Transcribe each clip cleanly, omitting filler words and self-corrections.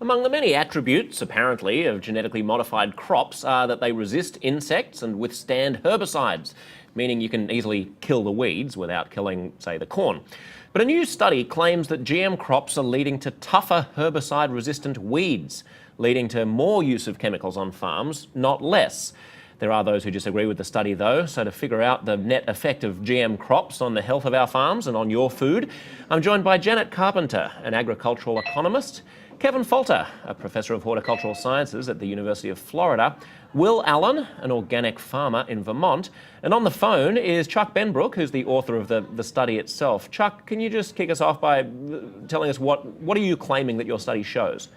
Among the many attributes, apparently, of genetically modified crops are that they resist insects and withstand herbicides, meaning you can easily kill the weeds without killing, say, the corn. But a new study claims that GM crops are leading to tougher herbicide-resistant weeds, leading to more use of chemicals on farms, not less. There are those who disagree with the study, though, so to figure out the net effect of GM crops on the health of our farms and on your food, I'm joined by Janet Carpenter, an agricultural economist, Kevin Falter, a professor of horticultural sciences at the University of Florida, Will Allen, an organic farmer in Vermont, and on the phone is Chuck Benbrook, who's the author of the study itself. Chuck, can you just kick us off by telling us what are you claiming that your study shows?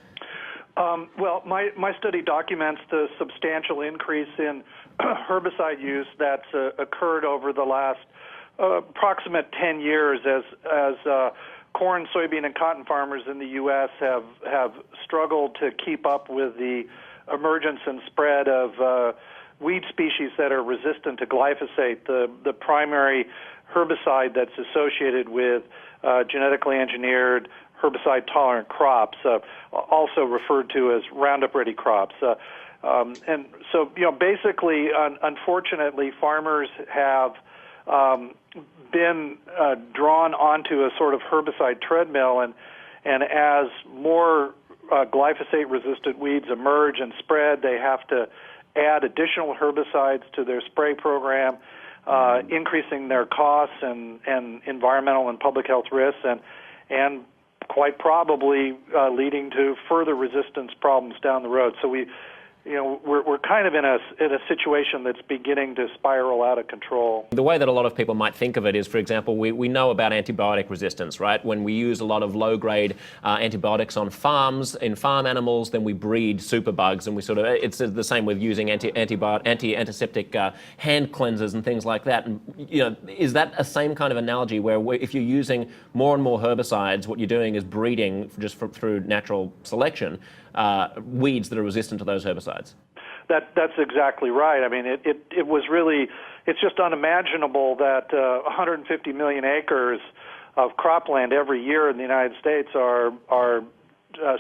Well, my study documents the substantial increase in herbicide use that's occurred over the last approximate 10 years as corn, soybean, and cotton farmers in the U.S. have struggled to keep up with the emergence and spread of weed species that are resistant to glyphosate, the primary herbicide that's associated with genetically engineered herbicide-tolerant crops, also referred to as Roundup-ready crops. And so, basically, unfortunately, farmers have been drawn onto a sort of herbicide treadmill, and as more glyphosate-resistant weeds emerge and spread, they have to add additional herbicides to their spray program, increasing their costs and environmental and public health risks, and quite probably leading to further resistance problems down the road. So we're kind of in a situation that's beginning to spiral out of control. The way that a lot of people might think of it is, for example, we know about antibiotic resistance, right? When we use a lot of low-grade antibiotics on farms, in farm animals, then we breed superbugs, and we sort of, it's the same with using antiseptic hand cleansers and things like that. And, is that a same kind of analogy where if you're using more and more herbicides, what you're doing is breeding just through natural selection weeds that are resistant to those herbicides? That's exactly right. I mean, it was really, it's just unimaginable that 150 million acres of cropland every year in the United States are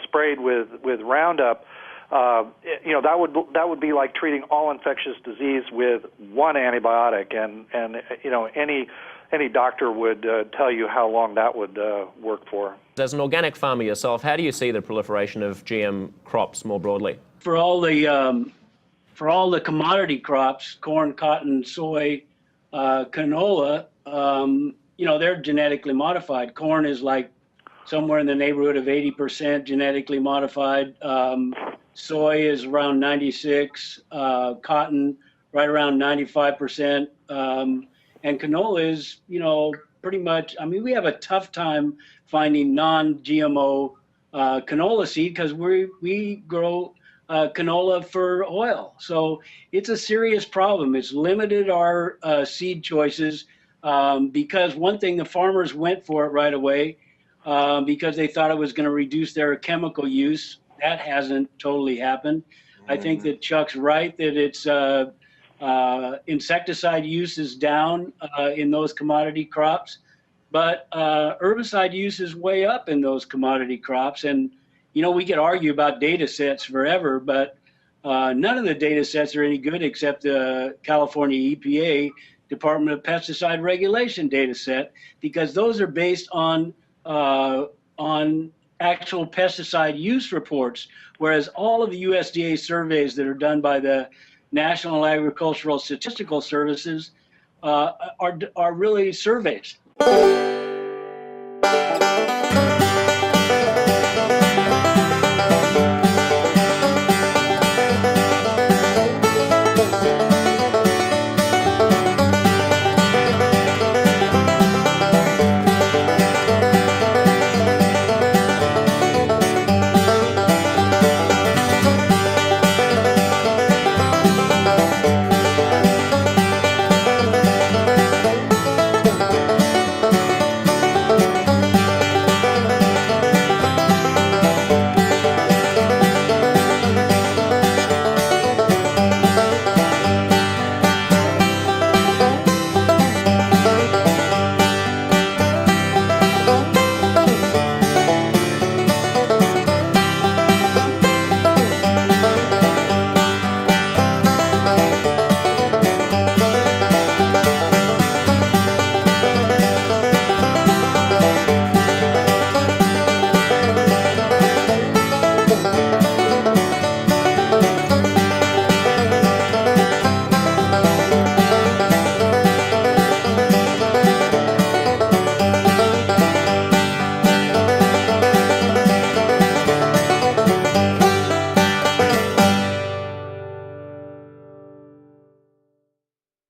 sprayed with Roundup. That would be like treating all infectious disease with one antibiotic, and any doctor would tell you how long that would work for. As an organic farmer yourself, how do you see the proliferation of GM crops more broadly? For all the commodity crops, corn, cotton, soy, canola, they're genetically modified. Corn is like somewhere in the neighborhood of 80% genetically modified. Soy is around 96, cotton right around 95%, and canola is, pretty much, we have a tough time finding non-GMO canola seed because we grow canola for oil. So it's a serious problem. It's limited our seed choices because one thing, the farmers went for it right away because they thought it was going to reduce their chemical use. That hasn't totally happened. I think that Chuck's right that it's insecticide use is down in those commodity crops. but herbicide use is way up in those commodity crops. And, we could argue about data sets forever, but none of the data sets are any good except the California EPA Department of Pesticide Regulation data set, because those are based on actual pesticide use reports, whereas all of the USDA surveys that are done by the National Agricultural Statistical Services are really surveys.